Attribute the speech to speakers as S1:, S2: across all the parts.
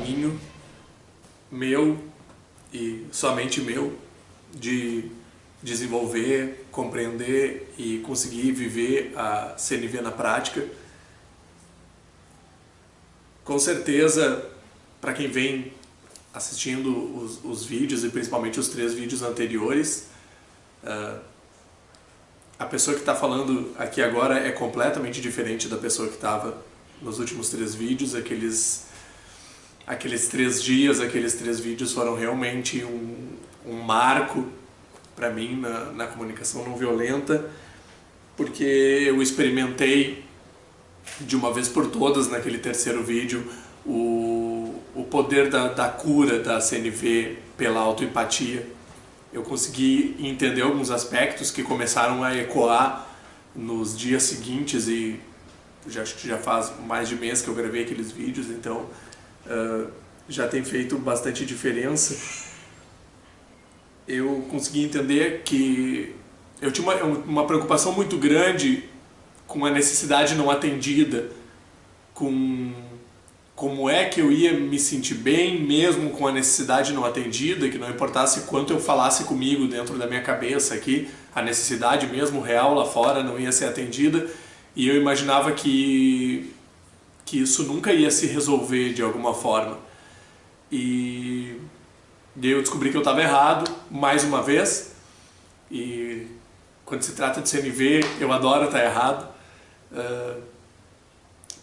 S1: caminho meu e somente meu de desenvolver, compreender e conseguir viver a CNV na prática. Com certeza, para quem vem assistindo os vídeos, e principalmente os 3 vídeos anteriores, a pessoa que está falando aqui agora é completamente diferente da pessoa que estava nos últimos 3 vídeos. Aqueles 3 dias, aqueles 3 vídeos foram realmente um marco para mim na comunicação não violenta, porque eu experimentei de uma vez por todas naquele 3º vídeo o poder da cura da CNV pela autoempatia. Eu consegui entender alguns aspectos que começaram a ecoar nos dias seguintes, e acho que já faz mais de mês que eu gravei aqueles vídeos, então já tem feito bastante diferença. Eu consegui entender que eu tinha uma preocupação muito grande com a necessidade não atendida, com como é que eu ia me sentir bem mesmo com a necessidade não atendida, que não importasse quanto eu falasse comigo dentro da minha cabeça aqui, a necessidade mesmo real lá fora não ia ser atendida, e eu imaginava que isso nunca ia se resolver de alguma forma. E eu descobri que eu estava errado, mais uma vez, e quando se trata de CNV, eu adoro estar errado.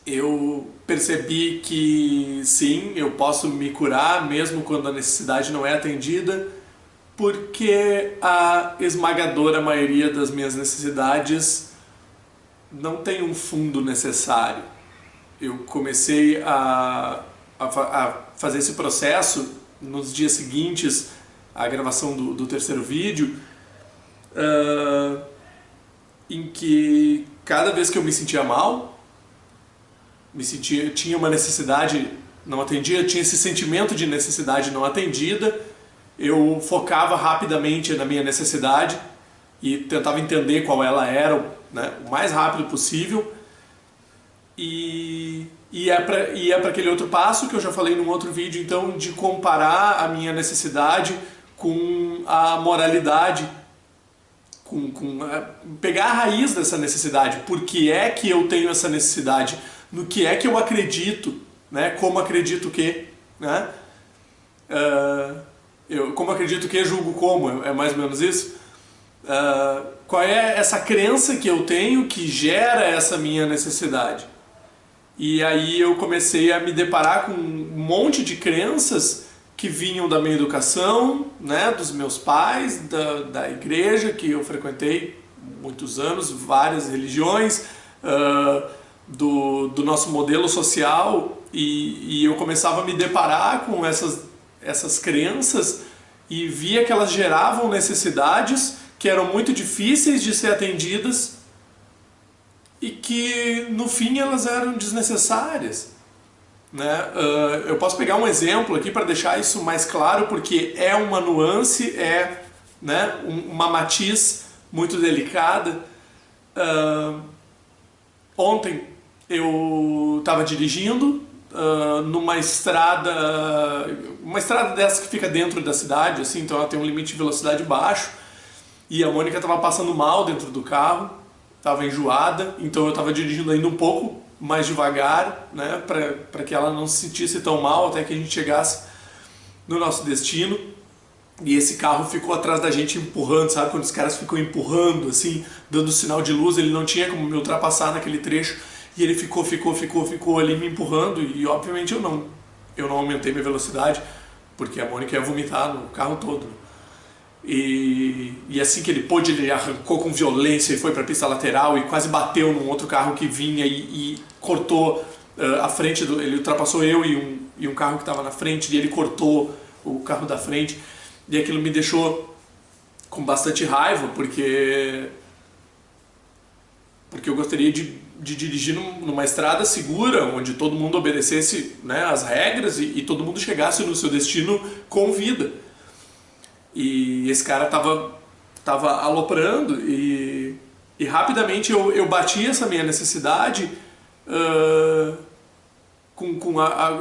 S1: Eu percebi que sim, eu posso me curar mesmo quando a necessidade não é atendida, porque a esmagadora maioria das minhas necessidades não tem um fundo necessário. Eu comecei a fazer esse processo nos dias seguintes à gravação do 3º vídeo, em que cada vez que eu me sentia mal, tinha uma necessidade não atendida, tinha esse sentimento de necessidade não atendida, eu focava rapidamente na minha necessidade e tentava entender qual ela era, né, o mais rápido possível, e ia para aquele outro passo que eu já falei num outro vídeo, então, de comparar a minha necessidade com a moralidade, pegar a raiz dessa necessidade. Por que é que eu tenho essa necessidade? No que é que eu acredito, né? Como acredito que, né? Como acredito que, julgo como, é mais ou menos isso. Qual é essa crença que eu tenho que gera essa minha necessidade? E aí eu comecei a me deparar com um monte de crenças que vinham da minha educação, né, dos meus pais, da igreja que eu frequentei muitos anos, várias religiões, do nosso modelo social, e eu começava a me deparar com essas crenças e via que elas geravam necessidades que eram muito difíceis de ser atendidas e que no fim elas eram desnecessárias, né? Eu posso pegar um exemplo aqui para deixar isso mais claro, porque é uma nuance, né, uma matiz muito delicada. Ontem eu estava dirigindo numa estrada, uma estrada dessa que fica dentro da cidade, assim, então ela tem um limite de velocidade baixo, e a Mônica estava passando mal dentro do carro, estava enjoada, então eu estava dirigindo ainda um pouco mais devagar, né, para que ela não se sentisse tão mal até que a gente chegasse no nosso destino. E esse carro ficou atrás da gente empurrando, sabe? Quando os caras ficam empurrando, assim, dando sinal de luz, ele não tinha como me ultrapassar naquele trecho, e ele ficou ali me empurrando, e obviamente eu não aumentei minha velocidade, porque a Mônica ia vomitar no carro todo. E assim que ele pôde, ele arrancou com violência e foi para a pista lateral e quase bateu num outro carro que vinha e cortou a frente, ele ultrapassou eu e um carro que estava na frente, e ele cortou o carro da frente, e aquilo me deixou com bastante raiva, porque eu gostaria de dirigir numa estrada segura, onde todo mundo obedecesse, né, as regras e todo mundo chegasse no seu destino com vida. E esse cara tava aloprando, e rapidamente eu bati essa minha necessidade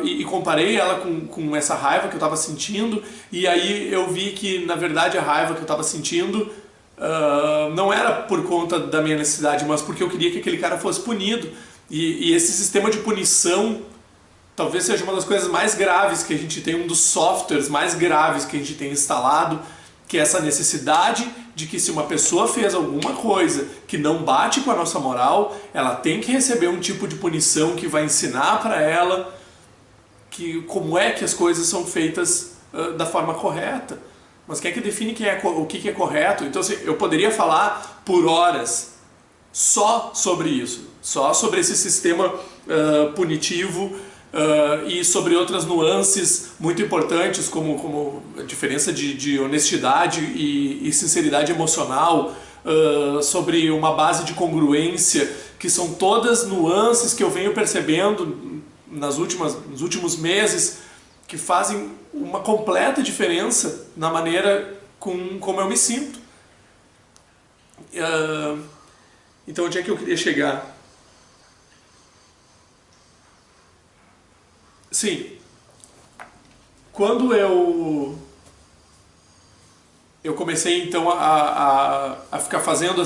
S1: e comparei ela com essa raiva que eu estava sentindo, e aí eu vi que, na verdade, a raiva que eu estava sentindo não era por conta da minha necessidade, mas porque eu queria que aquele cara fosse punido. E esse sistema de punição talvez seja uma das coisas mais graves que a gente tem, um dos softwares mais graves que a gente tem instalado, que é essa necessidade de que se uma pessoa fez alguma coisa que não bate com a nossa moral, ela tem que receber um tipo de punição que vai ensinar para ela como é que as coisas são feitas da forma correta. Mas quem é que define o que é correto? Então, assim, eu poderia falar por horas só sobre isso, só sobre esse sistema punitivo e sobre outras nuances muito importantes, como a diferença de honestidade e sinceridade emocional, sobre uma base de congruência, que são todas nuances que eu venho percebendo nos últimos meses, que fazem uma completa diferença na maneira como eu me sinto. Então, onde é que eu queria chegar? Sim, quando eu comecei então a ficar fazendo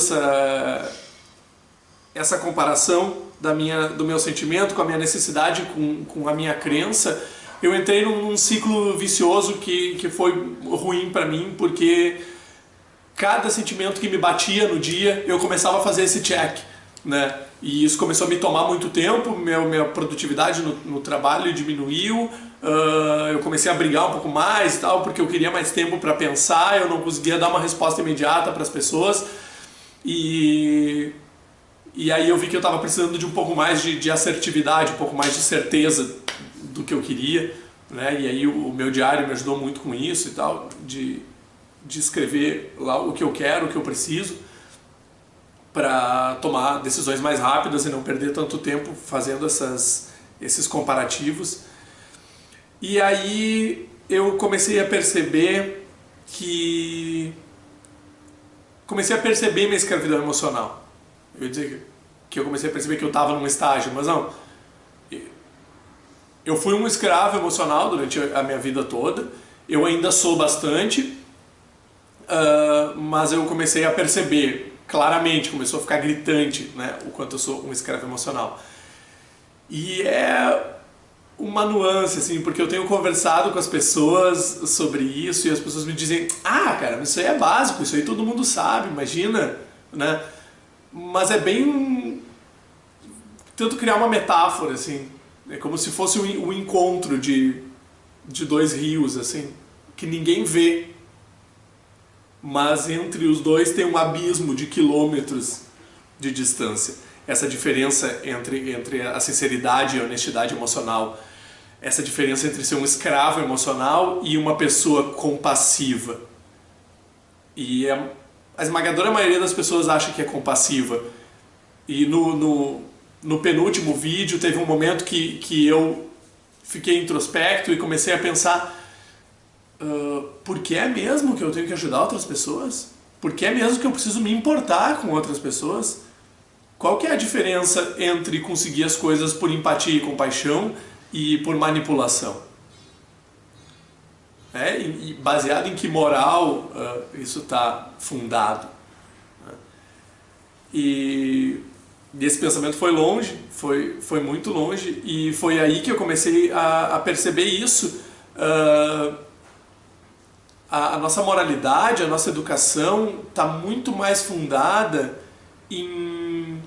S1: essa comparação do meu sentimento com a minha necessidade, com a minha crença, eu entrei num ciclo vicioso que foi ruim para mim, porque cada sentimento que me batia no dia, eu começava a fazer esse check, né? E isso começou a me tomar muito tempo, minha produtividade no trabalho diminuiu, eu comecei a brigar um pouco mais e tal, porque eu queria mais tempo para pensar, eu não conseguia dar uma resposta imediata para as pessoas, e aí eu vi que eu estava precisando de um pouco mais de assertividade, um pouco mais de certeza do que eu queria, né? E aí o meu diário me ajudou muito com isso e tal, de escrever lá o que eu quero, o que eu preciso, para tomar decisões mais rápidas e não perder tanto tempo fazendo esses comparativos. E aí eu comecei a perceber minha escravidão emocional. Eu ia dizer que eu comecei a perceber que eu estava num estágio, mas não. Eu fui um escravo emocional durante a minha vida toda, eu ainda sou bastante, mas eu comecei a perceber claramente, começou a ficar gritante, né, o quanto eu sou um escravo emocional. E é uma nuance, assim, porque eu tenho conversado com as pessoas sobre isso e as pessoas me dizem: ah, cara, isso aí é básico, isso aí todo mundo sabe, imagina, né? Mas é bem... Tento criar uma metáfora, assim, é como se fosse um encontro de dois rios, assim, que ninguém vê, mas entre os dois tem um abismo de quilômetros de distância. Essa diferença entre a sinceridade e a honestidade emocional, essa diferença entre ser um escravo emocional e uma pessoa compassiva. E a esmagadora maioria das pessoas acha que é compassiva. E no penúltimo vídeo teve um momento que eu fiquei introspecto e comecei a pensar: por que é mesmo que eu tenho que ajudar outras pessoas? Por que é mesmo que eu preciso me importar com outras pessoas? Qual que é a diferença entre conseguir as coisas por empatia e compaixão e por manipulação? E baseado em que moral isso está fundado? E esse pensamento foi longe, foi muito longe, e foi aí que eu comecei a perceber isso. A nossa moralidade, a nossa educação está muito mais fundada em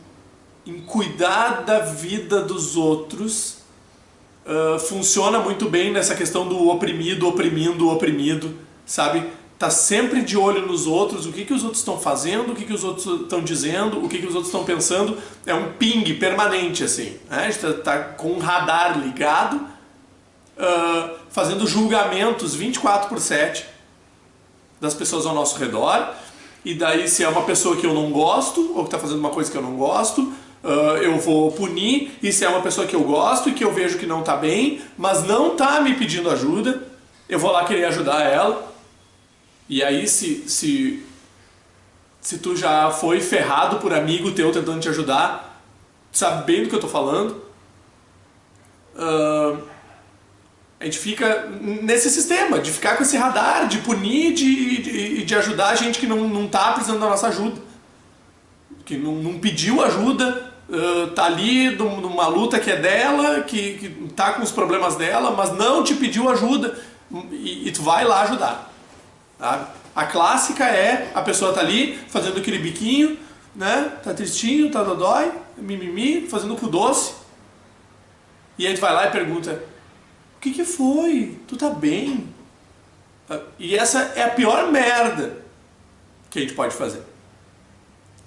S1: cuidar da vida dos outros. Funciona muito bem nessa questão do oprimido, oprimindo o oprimido, sabe? Tá sempre de olho nos outros, o que os outros estão fazendo, o que os outros estão dizendo, o que os outros estão pensando. É um ping permanente, assim, né? A gente tá com um radar ligado, fazendo julgamentos 24/7 das pessoas ao nosso redor, e daí se é uma pessoa que eu não gosto, ou que está fazendo uma coisa que eu não gosto, eu vou punir, e se é uma pessoa que eu gosto e que eu vejo que não está bem, mas não está me pedindo ajuda, eu vou lá querer ajudar ela. E aí se tu já foi ferrado por amigo teu tentando te ajudar, sabe bem do que eu estou falando, A gente fica nesse sistema, de ficar com esse radar, de punir, de ajudar a gente que não tá precisando da nossa ajuda. Que não pediu ajuda, tá ali numa luta que é dela, que tá com os problemas dela, mas não te pediu ajuda e tu vai lá ajudar. Sabe? A clássica é a pessoa tá ali fazendo aquele biquinho, né? Tá tristinho, tá dodói, mimimi, fazendo cu doce. E aí tu vai lá e pergunta: o que foi? Tu tá bem? E essa é a pior merda que a gente pode fazer.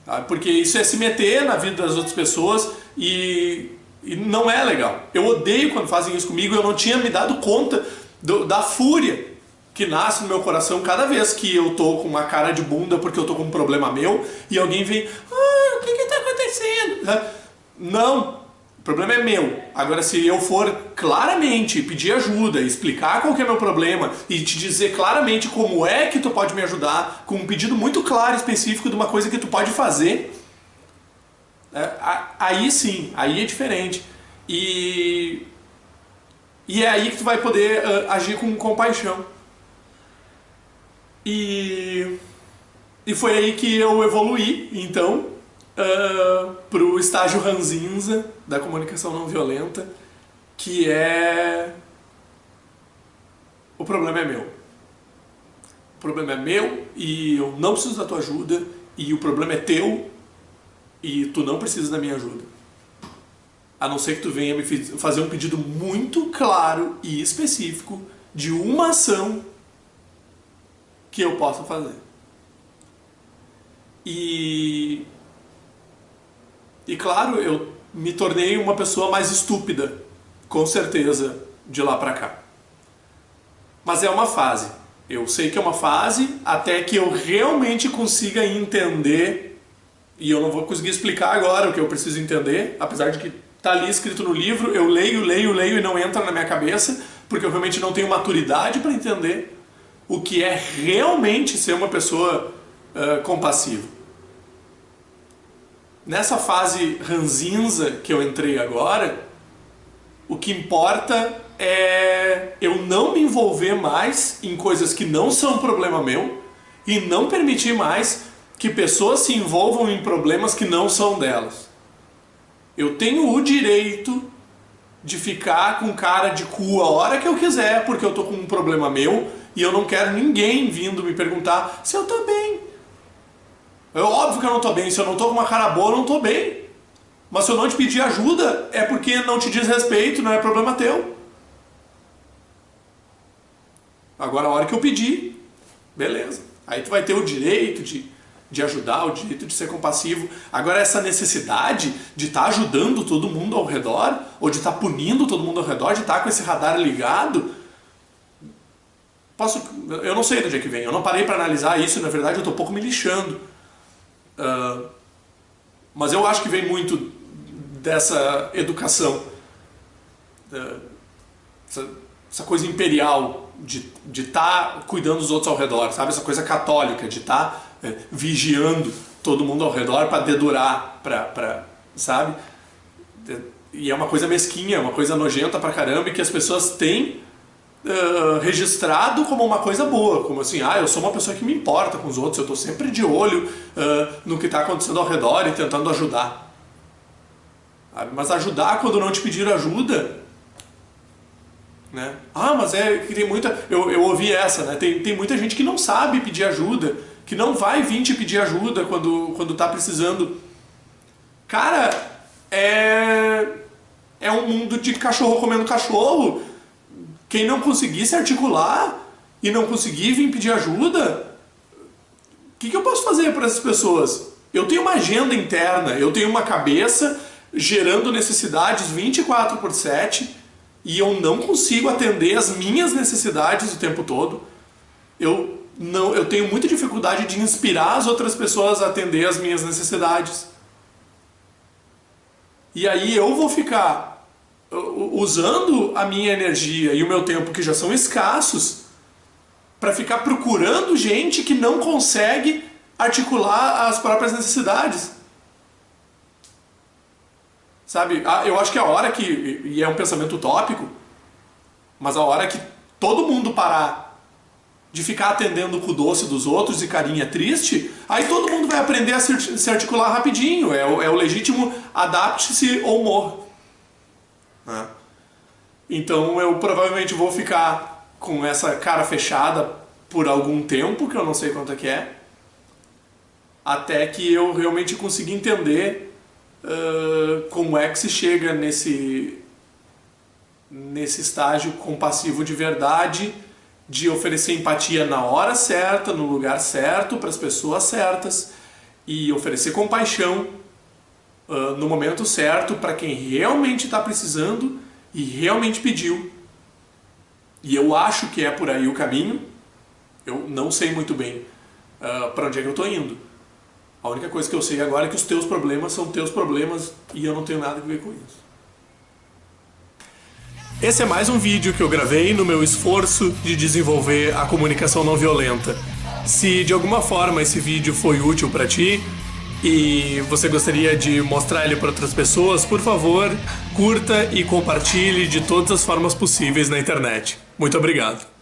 S1: Tá? Porque isso é se meter na vida das outras pessoas e não é legal. Eu odeio quando fazem isso comigo. Eu não tinha me dado conta da fúria que nasce no meu coração cada vez que eu tô com uma cara de bunda porque eu tô com um problema meu e alguém vem: o que tá acontecendo? Não. O problema é meu. Agora, se eu for claramente pedir ajuda, explicar qual que é meu problema e te dizer claramente como é que tu pode me ajudar, com um pedido muito claro e específico de uma coisa que tu pode fazer, aí sim, aí é diferente. E é aí que tu vai poder agir com compaixão. E foi aí que eu evoluí, então, pro estágio ranzinza da comunicação não violenta, que é: o problema é meu. O problema é meu e eu não preciso da tua ajuda, e o problema é teu e tu não precisa da minha ajuda. A não ser que tu venha me fazer um pedido muito claro e específico de uma ação que eu possa fazer. E claro, eu me tornei uma pessoa mais estúpida, com certeza, de lá pra cá. Mas é uma fase. Eu sei que é uma fase até que eu realmente consiga entender, e eu não vou conseguir explicar agora o que eu preciso entender, apesar de que tá ali escrito no livro, eu leio e não entra na minha cabeça, porque eu realmente não tenho maturidade para entender o que é realmente ser uma pessoa compassiva. Nessa fase ranzinza que eu entrei agora, o que importa é eu não me envolver mais em coisas que não são problema meu e não permitir mais que pessoas se envolvam em problemas que não são delas. Eu tenho o direito de ficar com cara de cu a hora que eu quiser, porque eu tô com um problema meu e eu não quero ninguém vindo me perguntar se eu tô bem. É óbvio que eu não tô bem. Se eu não tô com uma cara boa, eu não tô bem. Mas se eu não te pedir ajuda, é porque não te diz respeito, não é problema teu. Agora, a hora que eu pedir, beleza. Aí tu vai ter o direito de ajudar, o direito de ser compassivo. Agora, essa necessidade de estar ajudando todo mundo ao redor, ou de estar punindo todo mundo ao redor, de estar com esse radar ligado, eu não sei do dia que vem. Eu não parei para analisar isso, na verdade eu tô um pouco me lixando. Mas eu acho que vem muito dessa educação, essa coisa imperial de estar cuidando dos outros ao redor, sabe? Essa coisa católica de estar vigiando todo mundo ao redor para dedurar, sabe? E é uma coisa mesquinha, uma coisa nojenta pra caramba, e que as pessoas têm registrado como uma coisa boa, como assim: eu sou uma pessoa que me importa com os outros, eu estou sempre de olho no que está acontecendo ao redor e tentando ajudar. Mas ajudar quando não te pediram ajuda, né? Mas é que tem muita... Eu ouvi essa, né? Tem muita gente que não sabe pedir ajuda, que não vai vir te pedir ajuda quando tá precisando. Cara, é um mundo de cachorro comendo cachorro. Quem não conseguir se articular e não conseguir vir pedir ajuda, o que eu posso fazer para essas pessoas? Eu tenho uma agenda interna, eu tenho uma cabeça gerando necessidades 24/7 e eu não consigo atender as minhas necessidades o tempo todo. Eu tenho muita dificuldade de inspirar as outras pessoas a atender as minhas necessidades. E aí eu vou ficar usando a minha energia e o meu tempo, que já são escassos, para ficar procurando gente que não consegue articular as próprias necessidades. Sabe? Eu acho que a hora que, e é um pensamento utópico, Mas a hora que todo mundo parar de ficar atendendo com o doce dos outros e carinha triste, aí todo mundo vai aprender a se articular rapidinho. É o legítimo adapte-se ou morra. Né? Então eu provavelmente vou ficar com essa cara fechada por algum tempo, que eu não sei quanto é que é, até que eu realmente consiga entender como é que se chega nesse estágio compassivo de verdade, de oferecer empatia na hora certa, no lugar certo, para as pessoas certas, e oferecer compaixão no momento certo para quem realmente está precisando e realmente pediu. E eu acho que é por aí o caminho. Eu não sei muito bem para onde é que eu estou indo. A única coisa que eu sei agora é que os teus problemas são teus problemas e eu não tenho nada a ver com isso. Esse é mais um vídeo que eu gravei no meu esforço de desenvolver a comunicação não violenta. Se de alguma forma esse vídeo foi útil para ti e você gostaria de mostrar ele para outras pessoas, por favor, curta e compartilhe de todas as formas possíveis na internet. Muito obrigado.